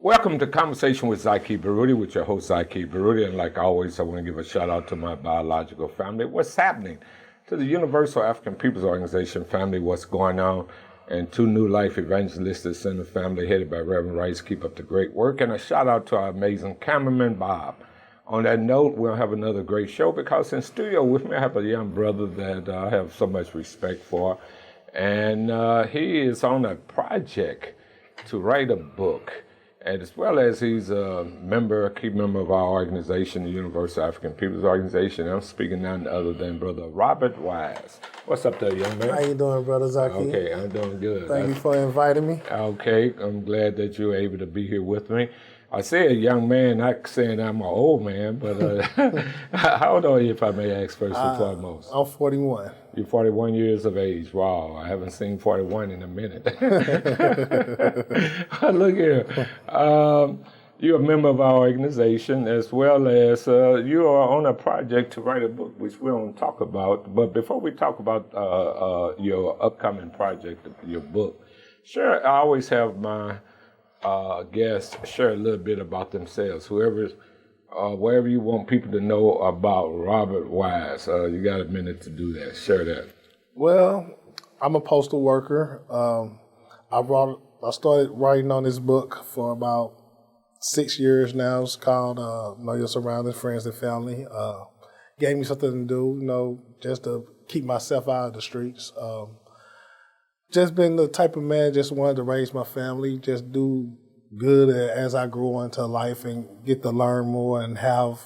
Welcome to Conversation with Zaki Baruti, with your host Zaki Baruti. And like always, I want to give a shout out to my biological family. What's happening? To the Universal African Peoples Organization family, what's going on? And to New Life Evangelistic Center family, headed by Reverend Rice. Keep up the great work. And a shout out to our amazing cameraman, Bob. On that note, we'll have another great show because in studio with me, I have a young brother that I have so much respect for. And he is on a project to write a book. And as well as he's a key member of our organization, the Universal African Peoples Organization. I'm speaking none other than Brother Robert Wise. What's up there, young man? How you doing, Brother Zaki? Okay, I'm doing good. Thank you for inviting me. Okay, I'm glad that you were able to be here with me. I say a young man, not saying I'm an old man, but how old are you, if I may ask first and foremost? I'm 41. You're 41 years of age. Wow, I haven't seen 41 in a minute. Look here. You're a member of our organization, as well as you are on a project to write a book, which we won't talk about. But before we talk about your upcoming project, your book, sure, I always have my guests share a little bit about themselves. Wherever you want people to know about Robert Wise, you got a minute to do that. Share that. Well, I'm a postal worker. I started writing on this book for about 6 years now. It's called Know Your Surroundings, Friends and Family. Gave me something to do, just to keep myself out of the streets. Just been the type of man, just wanted to raise my family, just do good as I grow into life and get to learn more and have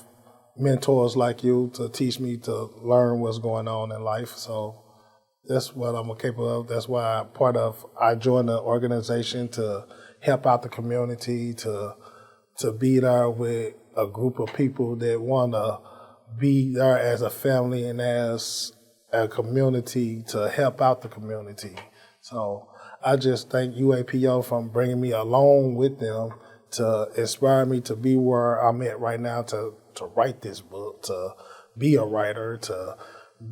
mentors like you to teach me to learn what's going on in life. So that's what I'm capable of. That's why I joined the organization to help out the community, to be there with a group of people that want to be there as a family and as a community to help out the community. So I just thank UAPO for bringing me along with them to inspire me to be where I'm at right now, to write this book, to be a writer, to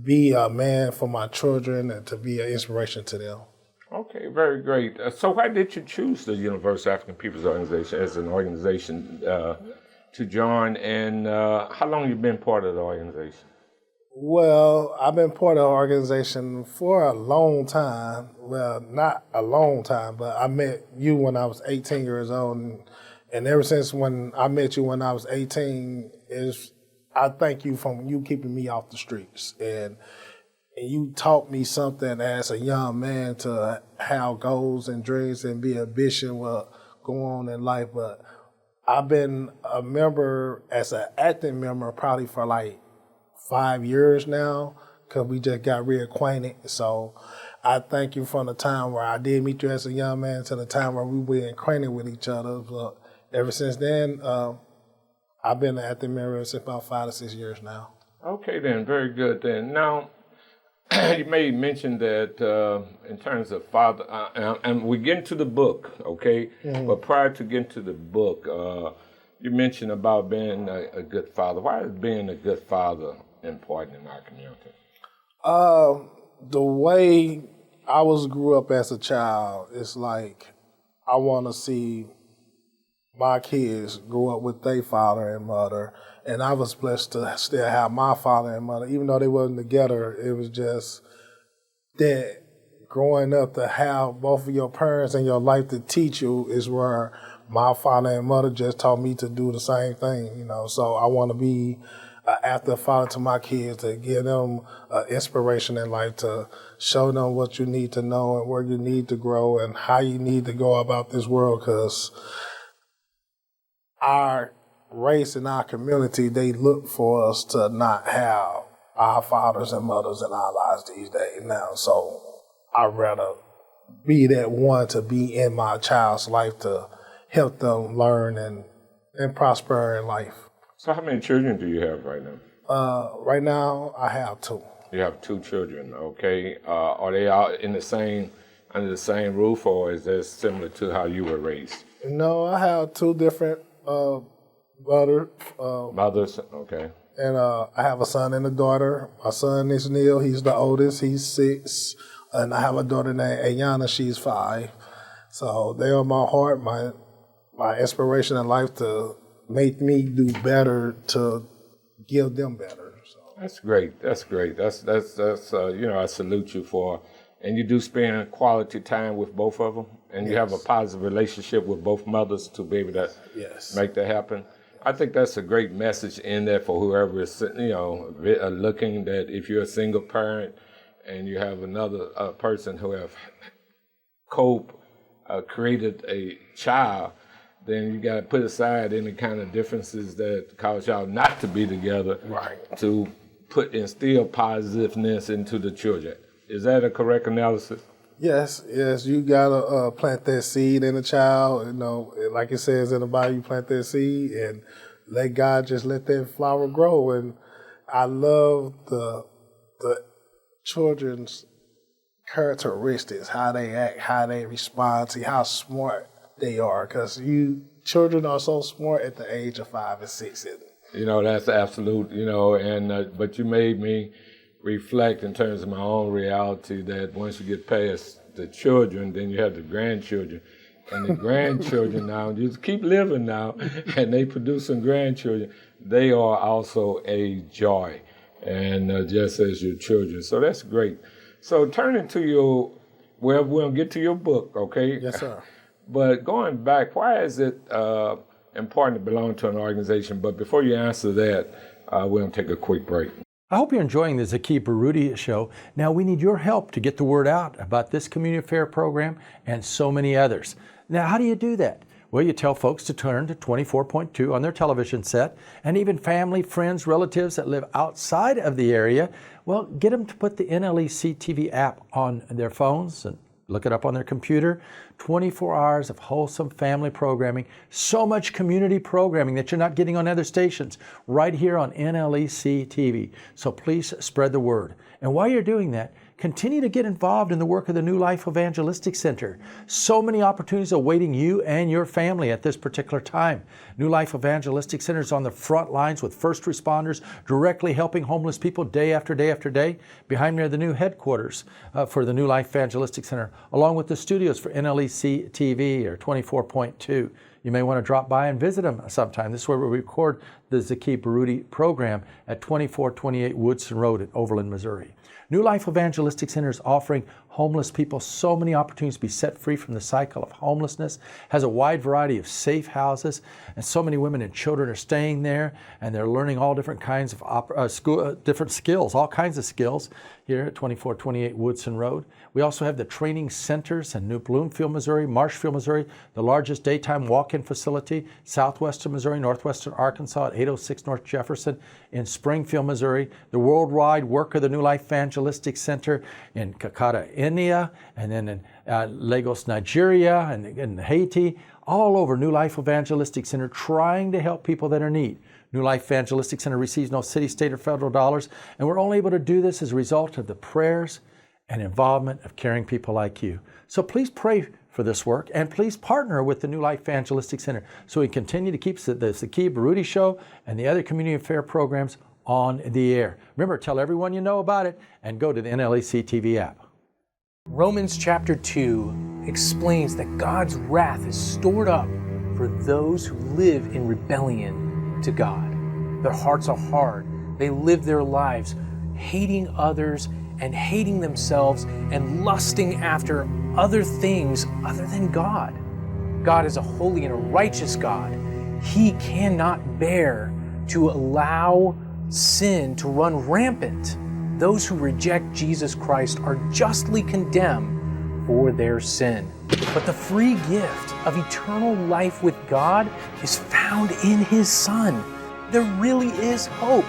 be a man for my children, and to be an inspiration to them. Okay, very great. So why did you choose the Universal African Peoples Organization as an organization to join, and how long have you been part of the organization? Well, I've been part of the organization for a long time. Well, not a long time, but I met you when I was 18 years old. And ever since when I met you when I was 18, I thank you for you keeping me off the streets. And you taught me something as a young man to have goals and dreams and be ambitious what go on in life. But I've been a member, as an acting member, probably for like 5 years now, because we just got reacquainted. So I thank you from the time where I did meet you as a young man to the time where we were acquainted with each other. But ever since then, I've been an acting member since about 5 to 6 years now. Okay, then, very good. Then now, you made mention that in terms of father, and we get into the book, okay? Mm-hmm. But prior to getting to the book, you mentioned about being a good father. Why is being a good father important in our community? The way I grew up as a child, it's like I want to see my kids grow up with their father and mother, and I was blessed to still have my father and mother, even though they wasn't together. It was just that growing up to have both of your parents in your life to teach you is where my father and mother just taught me to do the same thing, So I want to be an active father to my kids, to give them inspiration in life, to show them what you need to know and where you need to grow and how you need to go about this world, because our race and our community, they look for us to not have our fathers and mothers in our lives these days now. So I'd rather be that one to be in my child's life to help them learn and prosper in life. So how many children do you have right now? Right now, I have 2. You have 2 children, okay. Are they out under the same roof, or is that similar to how you were raised? No, I have 2 different brothers. Mothers, okay. And I have a son and a daughter. My son is Neil. He's the oldest. He's 6. And I have a daughter named Ayana. She's 5. So they are my heart, my inspiration in life to make me do better to give them better. So. That's great. That's great. That's I salute you for, and you do spend quality time with both of them, and you have a positive relationship with both mothers to be able to make that happen. I think that's a great message in there for whoever is, looking, that if you're a single parent and you have another person who have created a child, then you got to put aside any kind of differences that cause y'all not to be together, to instill positiveness into the children. Is that a correct analysis? Yes, you gotta plant that seed in a child. You know, like it says in the Bible, you plant that seed and let God just let that flower grow. And I love the children's characteristics, how they act, how they respond, see how smart they are. Because children are so smart at the age of 5 and 6. That's absolute. But you made me reflect in terms of my own reality that once you get past the children, then you have the grandchildren. And the grandchildren now, you just keep living now, and they producing grandchildren. They are also a joy, and just as your children. So that's great. So turning to we're going to get to your book, okay? Yes, sir. But going back, why is it important to belong to an organization? But before you answer that, we're going to take a quick break. I hope you're enjoying the Zaki Baruti show. Now we need your help to get the word out about this community affair program and so many others. Now, how do you do that? Well, you tell folks to turn to 24.2 on their television set, and even family, friends, relatives that live outside of the area, well, get them to put the NLEC TV app on their phones and look it up on their computer. 24 hours of wholesome family programming, so much community programming that you're not getting on other stations, right here on NLEC TV. So please spread the word. And while you're doing that, continue to get involved in the work of the New Life Evangelistic Center. So many opportunities awaiting you and your family at this particular time. New Life Evangelistic Center is on the front lines with first responders, directly helping homeless people day after day after day. Behind me are the new headquarters for the New Life Evangelistic Center, along with the studios for NLEC TV or 24.2. You may want to drop by and visit them sometime. This is where we record the Zaki Baruti program at 2428 Woodson Road in Overland, Missouri. New Life Evangelistic Center is offering homeless people so many opportunities to be set free from the cycle of homelessness, has a wide variety of safe houses, and so many women and children are staying there, and they're learning all different kinds of different skills, all kinds of skills here at 2428 Woodson Road. We also have the training centers in New Bloomfield, Missouri, Marshfield, Missouri, the largest daytime walk-in facility, southwestern Missouri, northwestern Arkansas at 806 North Jefferson, in Springfield, Missouri, the worldwide work of the New Life Evangelistic Center in Kakata, India, and then in Lagos, Nigeria, and in Haiti, all over New Life Evangelistic Center, trying to help people that are in need. New Life Evangelistic Center receives no city, state, or federal dollars, and we're only able to do this as a result of the prayers and involvement of caring people like you. So please pray for this work, and please partner with the New Life Evangelistic Center so we continue to keep the Zaki Baruti Show and the other community affair programs on the air. Remember, tell everyone you know about it, and go to the NLEC TV app. Romans chapter 2 explains that God's wrath is stored up for those who live in rebellion to God. Their hearts are hard. They live their lives hating others and hating themselves and lusting after other things other than God. God is a holy and a righteous God. He cannot bear to allow sin to run rampant. Those who reject Jesus Christ are justly condemned for their sin. But the free gift of eternal life with God is found in His Son. There really is hope.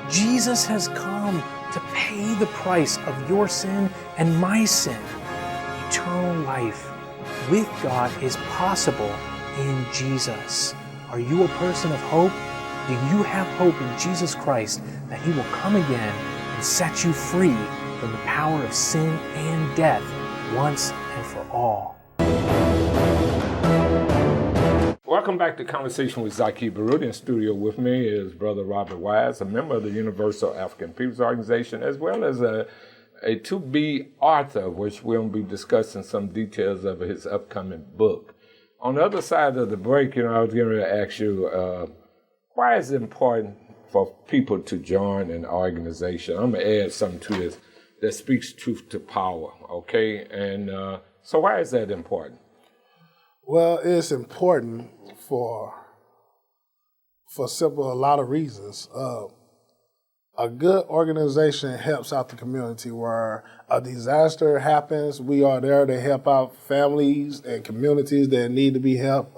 Jesus has come to pay the price of your sin and my sin. Eternal life with God is possible in Jesus. Are you a person of hope? Do you have hope in Jesus Christ that He will come again and set you free from the power of sin and death once and for all? Welcome back to Conversation with Zaki Baruti. In studio with me is Brother Robert Wise, a member of the Universal African Peoples Organization, as well as a to-be author, which we'll be discussing some details of his upcoming book. On the other side of the break, I was going to ask you, why is it important for people to join an organization? I'm going to add something to this that speaks truth to power, okay? And so why is that important? Well, it's important for a lot of reasons. A good organization helps out the community. Where a disaster happens, we are there to help out families and communities that need to be helped.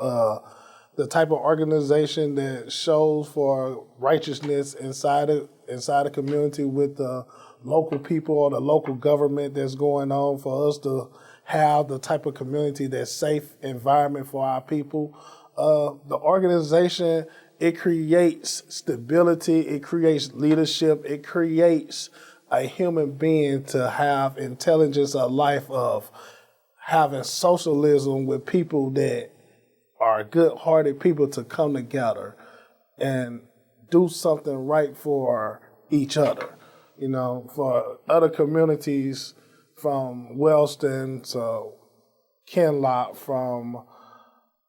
The type of organization that shows for righteousness inside the community with the local people or the local government that's going on, for us to have the type of community that's safe environment for our people. The organization, it creates stability, it creates leadership, it creates a human being to have intelligence of life, of having socialism with people that are good-hearted people to come together and do something right for each other. For other communities from Wellston to Kinloch, from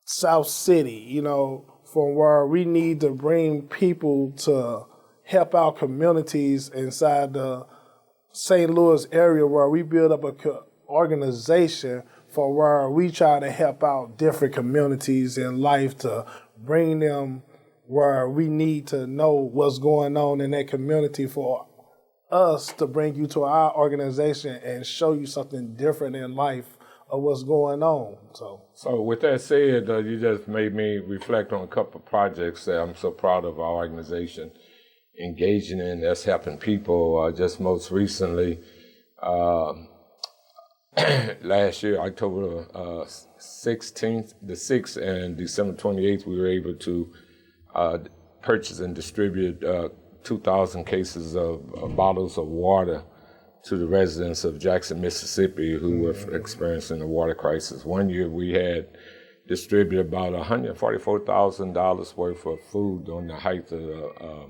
South City, from where we need to bring people to help our communities inside the St. Louis area, where we build up an organization for where we try to help out different communities in life to bring them where we need to know what's going on in that community, for us to bring you to our organization and show you something different in life of what's going on. So with that said, you just made me reflect on a couple of projects that I'm so proud of our organization engaging in that's helping people. Just most recently, last year, October 16th, the 6th, and December 28th, we were able to purchase and distribute 2,000 cases of bottles of water to the residents of Jackson, Mississippi, who were experiencing a water crisis. One year we had distributed about $144,000 worth of food during the height of the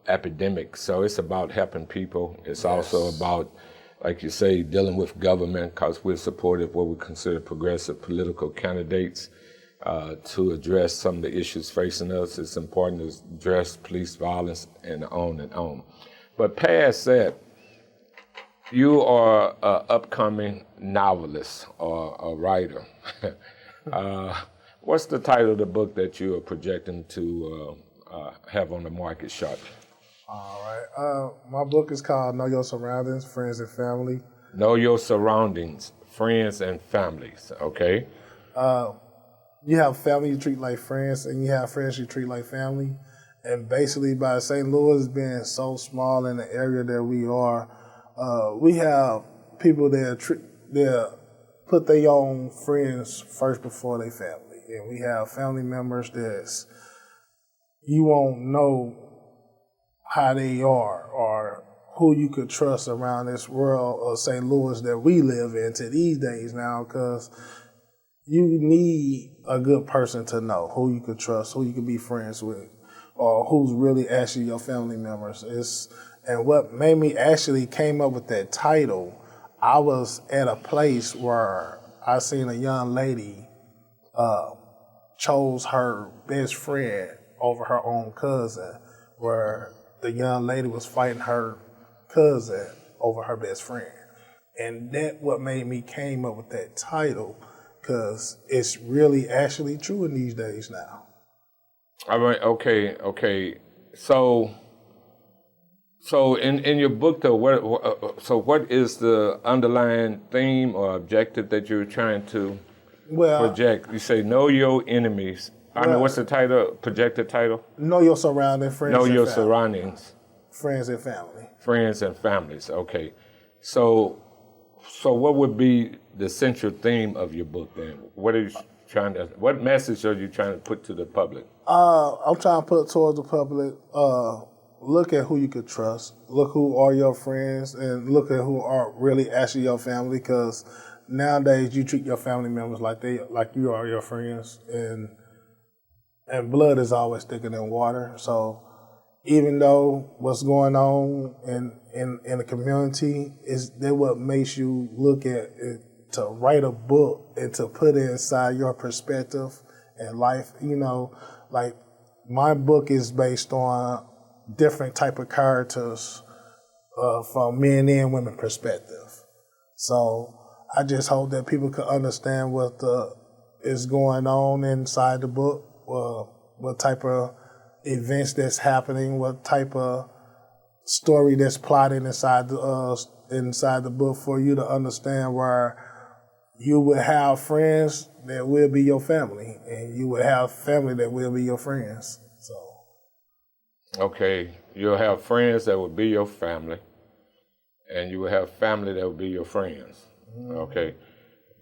epidemic. So it's about helping people. It's also about, like you say, dealing with government, because we're supportive of what we consider progressive political candidates to address some of the issues facing us. It's important to address police violence and on and on. But past that, you are an upcoming novelist or a writer. What's the title of the book that you are projecting to have on the market shortly? All right. My book is called Know Your Surroundings, Friends and Family. Know Your Surroundings, Friends and Families, okay? You have family you treat like friends, and you have friends you treat like family. And basically, by St. Louis being so small in the area that we are, we have people that put their own friends first before their family. And we have family members that you won't know how they are or who you could trust around this world of St. Louis that we live in to these days now, because you need a good person to know who you could trust, who you could be friends with, or who's really actually your family members. And what made me actually came up with that title, I was at a place where I seen a young lady chose her best friend over her own cousin, where the young lady was fighting her cousin over her best friend. And that what made me came up with that title, because it's really actually true in these days now. All right, okay. So in your book, though, what is the underlying theme or objective that you're trying to project? You say know your enemies. What's the title? Projected title? Know your surroundings, friends. Know and your family. surroundings. Friends and family. Friends and families. Okay. So what would be the central theme of your book then? What message are you trying to put to the public? I'm trying to put towards the public, look at who you could trust, look who are your friends, and look at who are really actually your family, because nowadays you treat your family members like you are your friends, and blood is always thicker than water. So even though what's going on in the community is that what makes you look at to write a book and to put it inside your perspective and life, like my book is based on different type of characters from men and women perspective. So I just hope that people can understand what is going on inside the book, what type of events that's happening, what type of story that's plotted inside the book for you to understand where you would have friends that will be your family, and you would have family that will be your friends. So, okay, you'll have friends that will be your family, and you will have family that will be your friends. Okay,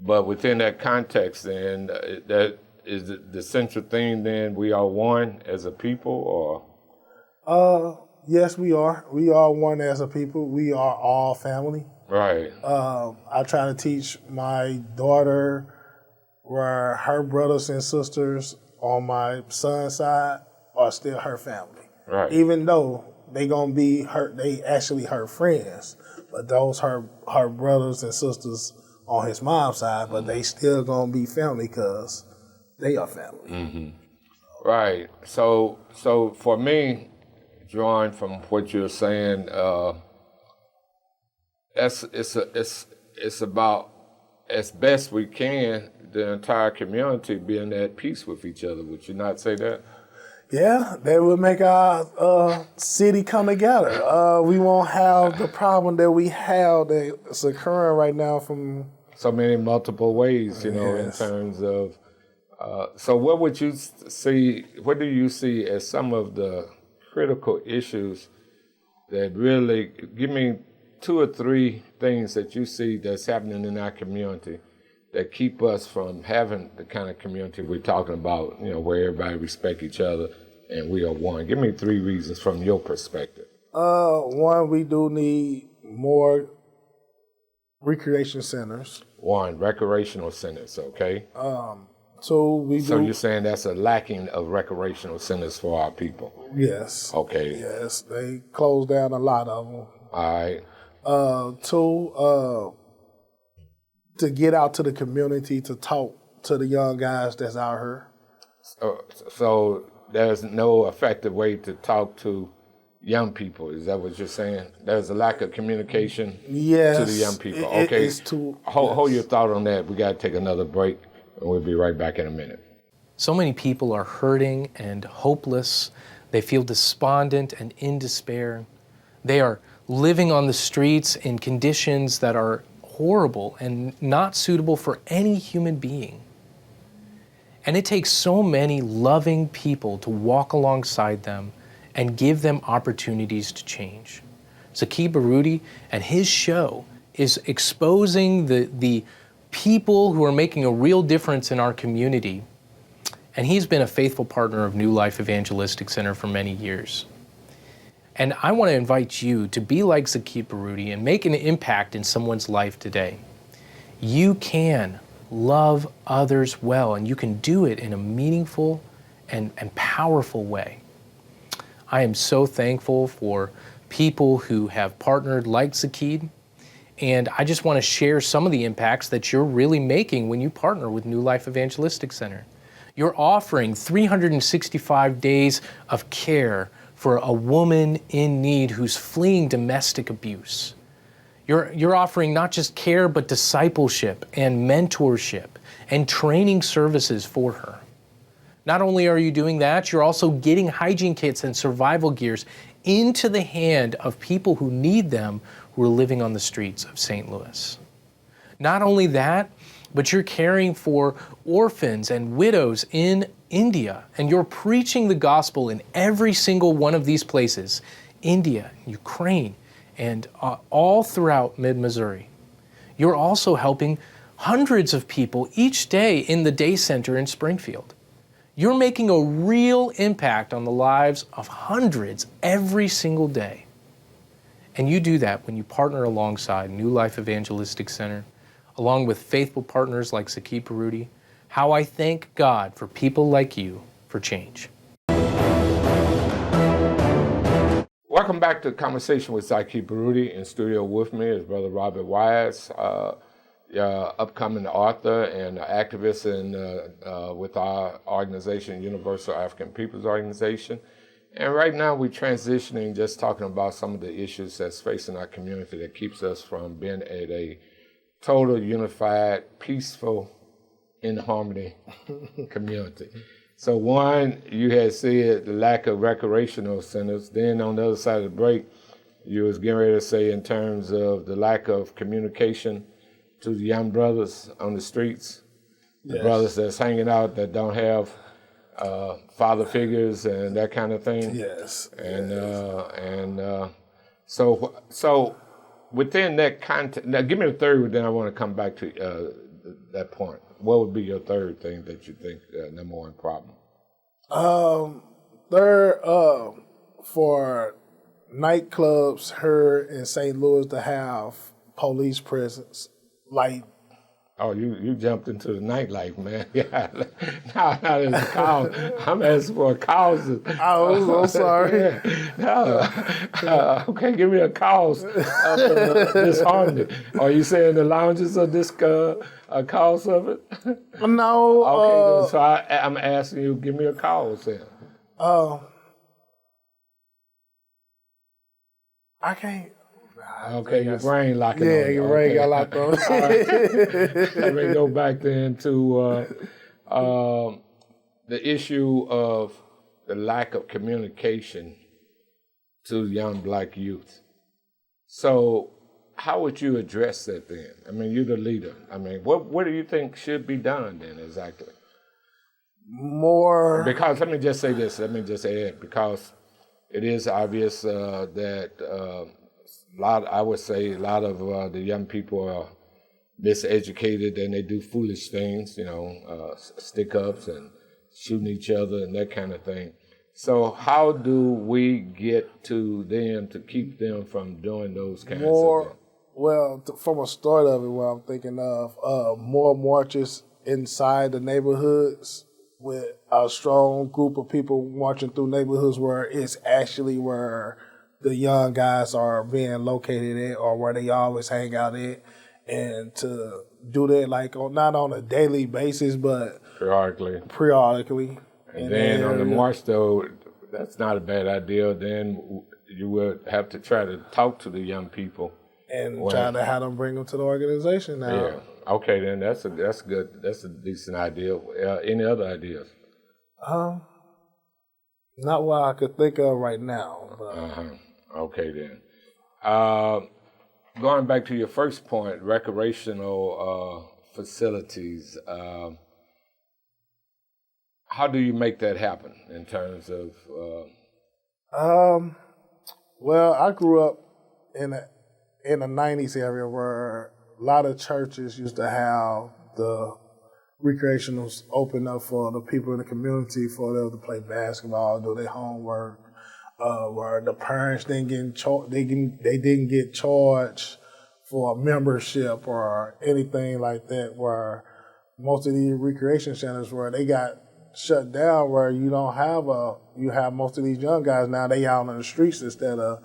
but within that context, then that is the central thing. Then we are one as a people, or yes, we are. We are one as a people. We are all family. right? I try to teach my daughter where her brothers and sisters on my son's side are still her family. Right. Even though they gonna be they actually her friends, but those her brothers and sisters on his mom's side, but they still gonna be family because they are family. Mm-hmm. Right. So for me, drawing from what you're saying, it's about, as best we can, the entire community being at peace with each other. Would you not say that? Yeah, that would make our city come together. We won't have the problem that we have that's occurring right now from so many multiple ways, in terms of. So what would you see? What do you see as some of the critical issues that really, give me 2 or 3 things that you see that's happening in our community that keep us from having the kind of community we're talking about, where everybody respect each other and we are one. Give me 3 reasons from your perspective. One, we do need more recreation centers. 1, recreational centers, okay? 2, So you're saying that's a lacking of recreational centers for our people? Yes. Okay. Yes, they closed down a lot of them. All right. 2, to get out to the community to talk to the young guys that's out here. So there's no effective way to talk to young people. Is that what you're saying? There's a lack of communication to the young people. Okay. Hold your thought on that. We got to take another break, and we'll be right back in a minute. So many people are hurting and hopeless. They feel despondent and in despair. They are living on the streets in conditions that are horrible and not suitable for any human being. And it takes so many loving people to walk alongside them and give them opportunities to change. Zaki Baruti and his show is exposing the people who are making a real difference in our community. And he's been a faithful partner of New Life Evangelistic Center for many years. And I want to invite you to be like Zaki Baruti and make an impact in someone's life today. You can love others well, and you can do it in a meaningful and powerful way. I am so thankful for people who have partnered like Zaki, and I just want to share some of the impacts that you're really making when you partner with New Life Evangelistic Center. You're offering 365 days of care for a woman in need who's fleeing domestic abuse. You're offering not just care, but discipleship and mentorship and training services for her. Not only are you doing that, you're also getting hygiene kits and survival gears into the hand of people who need them, who are living on the streets of St. Louis. Not only that, but you're caring for orphans and widows in India, and you're preaching the gospel in every single one of these places, India, Ukraine, and all throughout mid-Missouri. You're also helping hundreds of people each day in the day center in Springfield. You're making a real impact on the lives of hundreds every single day. And you do that when you partner alongside New Life Evangelistic Center, along with faithful partners like Zaki Baruti. How I thank God for people like you for change. Welcome back to Conversation with Zaki Baruti. In studio with me is Brother Robert Wise. upcoming author and activist with our organization, Universal African Peoples Organization. And right now we're transitioning, just talking about some of the issues that's facing our community that keeps us from being at a total, unified, peaceful, in harmony community. So one, you had said the lack of recreational centers. Then on the other side of the break, you was getting ready to say in terms of the lack of communication to the young brothers on the streets, the brothers that's hanging out that don't have father figures and that kind of thing. Yes. So within that context, now give me the third, then I want to come back to that point. What would be your third thing that you think number one problem? Third, for nightclubs here in St. Louis to have police presence, like. Oh, you jumped into the nightlife, man. Yeah. Now there's a cause. I'm asking for a cause. Oh, I'm sorry. No. Okay, give me a cause of this harmony. Are you saying the lounges are this a cause of it? No. Okay, then, so I'm asking you, give me a cause then. I can't. Okay, your brain locking on. Yeah, your brain got locked on. Let me go back then to the issue of the lack of communication to young black youth. So how would you address that then? I mean, you're the leader. I mean, what do you think should be done then exactly? More. Because let me just say this, because it is obvious that I would say a lot of the young people are miseducated and they do foolish things, stick-ups and shooting each other and that kind of thing. So how do we get to them to keep them from doing those kinds of things? Well, from a start of it, what I'm thinking of, more marches inside the neighborhoods with a strong group of people marching through neighborhoods where it's actually where the young guys are being located at or where they always hang out at, and to do that not on a daily basis, but periodically. And then on the march, though, that's not a bad idea. Then you would have to try to talk to the young people and try to have them bring them to the organization now. Yeah. Okay, then that's good. That's a decent idea. Any other ideas? Not what I could think of right now. But. Okay, then. Going back to your first point, recreational facilities. How do you make that happen in terms of? Well, I grew up in a 90s area where a lot of churches used to have the recreationals open up for the people in the community for them to play basketball, do their homework, where the parents didn't get charged for a membership or anything like that, where most of these recreation centers where they got shut down, where you have most of these young guys now, they out on the streets instead of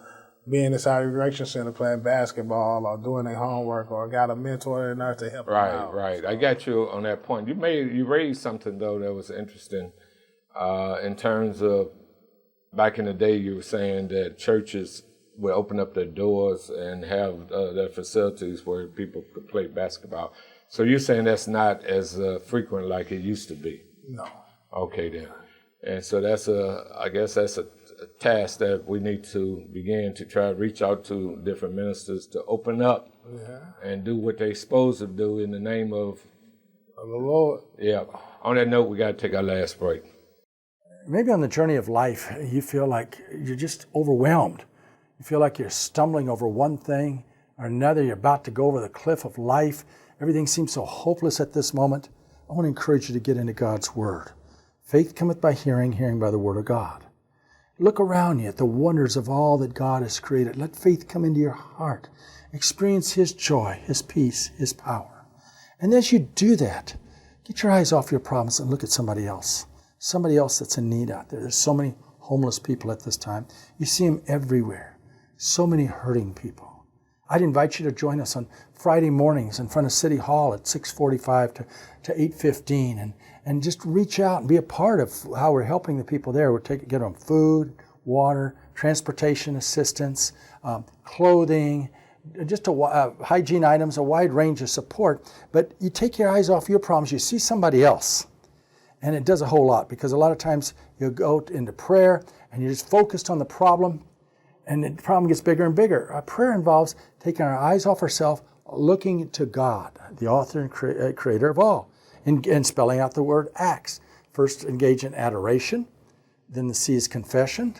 being inside a recreation center playing basketball or doing their homework or got a mentor in there to help them out. Right. I got you on that point. You raised something though that was interesting in terms of back in the day. You were saying that churches would open up their doors and have their facilities where people could play basketball. So you're saying that's not as frequent like it used to be? No. Okay then. And so I guess that's a task that we need to begin to try to reach out to different ministers to open up and do what they're supposed to do in the name of the Lord. Yeah. On that note, we got to take our last break. Maybe on the journey of life, you feel like you're just overwhelmed. You feel like you're stumbling over one thing or another. You're about to go over the cliff of life. Everything seems so hopeless at this moment. I want to encourage you to get into God's Word. Faith cometh by hearing, hearing by the Word of God. Look around you at the wonders of all that God has created. Let faith come into your heart. Experience His joy, His peace, His power. And as you do that, get your eyes off your problems and look at somebody else that's in need out there. There's so many homeless people at this time. You see them everywhere. So many hurting people. I'd invite you to join us on Friday mornings in front of City Hall at 6:45 to 8:15, and just reach out and be a part of how we're helping the people there. We're get them food, water, transportation assistance, clothing, just hygiene items, a wide range of support. But you take your eyes off your problems, you see somebody else. And it does a whole lot, because a lot of times you go into prayer and you're just focused on the problem, and the problem gets bigger and bigger. Prayer involves taking our eyes off ourselves, looking to God, the author and creator of all, and spelling out the word acts. First, engage in adoration, then the C is confession.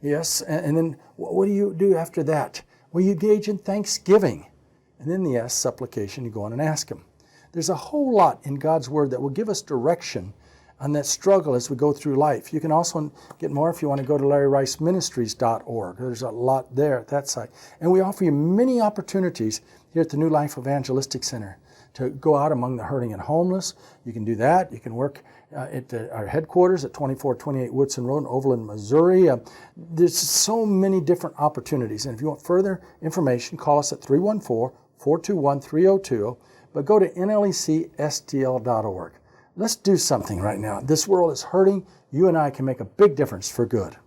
Yes, and then what do you do after that? Well, you engage in thanksgiving. And then the S, supplication, you go on and ask Him. There's a whole lot in God's Word that will give us direction on that struggle as we go through life. You can also get more if you want to go to LarryRiceMinistries.org. There's a lot there at that site. And we offer you many opportunities here at the New Life Evangelistic Center to go out among the hurting and homeless. You can do that. You can work at our headquarters at 2428 Woodson Road in Overland, Missouri. There's so many different opportunities. And if you want further information, call us at 314-421-3020, but go to nlecstl.org. Let's do something right now. This world is hurting. You and I can make a big difference for good.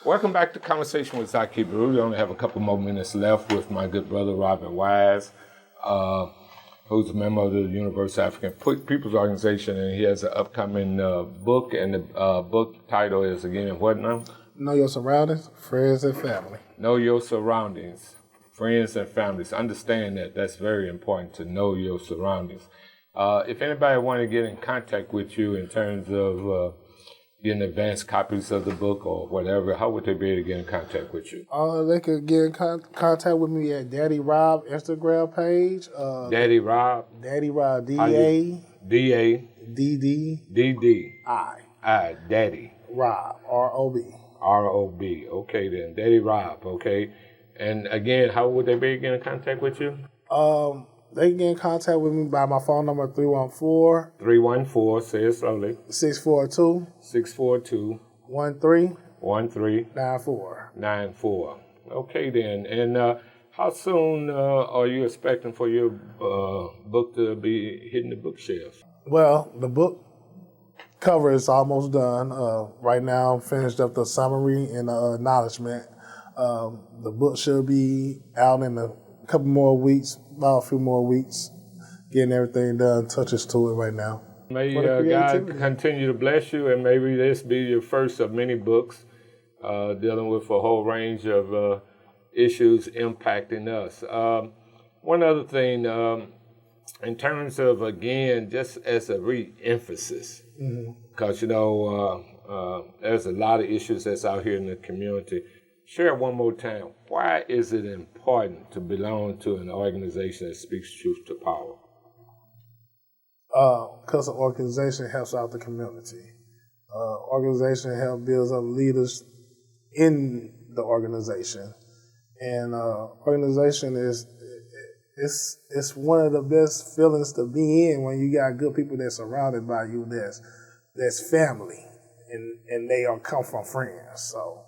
Welcome back to Conversation with Zaki Baruti. I only have a couple more minutes left with my good brother Robert Wise, who's a member of the Universal African People's Organization, and he has an upcoming book, and the book title is, again, what now? Know your surroundings, friends, and family. Know your surroundings, friends, and families. Understand that. That's very important, to know your surroundings. If anybody want to get in contact with you in terms of getting advanced copies of the book or whatever, how would they be able to get in contact with you? They could get in contact with me at Daddy Rob Instagram page. Daddy Rob? Daddy Rob, D-A. D-A. D-D. D-D. I. Daddy. Rob, R-O-B. R-O-B. Okay then. Daddy Rob, okay. And again, how would they be able to get in contact with you? They can get in contact with me by my phone number, 314. 314, say it slowly. 642. 642. 13. 94. 94. Okay then. And how soon are you expecting for your book to be hitting the bookshelves? Well, the book cover is almost done. Right now, I'm finished up the summary and acknowledgement. The book should be out in a couple more weeks, about a few more weeks, getting everything done, touches to it right now. May God continue to bless you, and maybe this be your first of many books dealing with a whole range of issues impacting us. One other thing, in terms of, again, just as a re-emphasis, because, there's a lot of issues that's out here in the community. Share it one more time. Why is it important to belong to an organization that speaks truth to power? Because the organization helps out the community. Organization helps build up leaders in the organization. And organization is one of the best feelings to be in when you got good people that's surrounded by you, that's family, and they all come from friends. So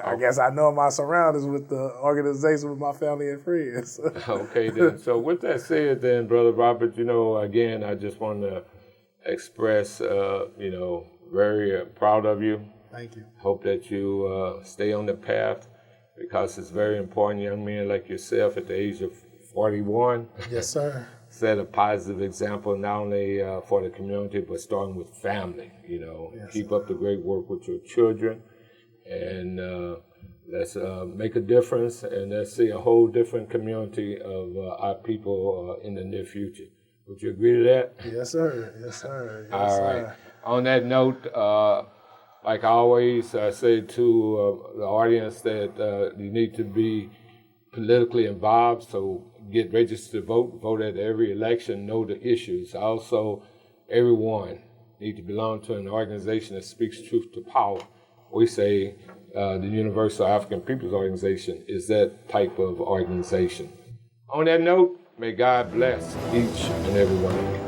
I guess I know my surroundings with the organization with my family and friends. Okay, then. So with that said, then, Brother Robert, again, I just want to express, very proud of you. Thank you. Hope that you stay on the path, because it's very important. Young men like yourself at the age of 41. Yes, sir. Set a positive example, not only for the community, but starting with family. Yes, Keep up the great work with your children. And let's make a difference, and let's see a whole different community of our people in the near future. Would you agree to that? Yes, sir. Yes, sir. Yes, All right. sir. On that note, like I always say to the audience, that you need to be politically involved, so get registered to vote at every election, know the issues. Also, everyone need to belong to an organization that speaks truth to power. We say the Universal African People's Organization is that type of organization. On that note, may God bless each and every one of you.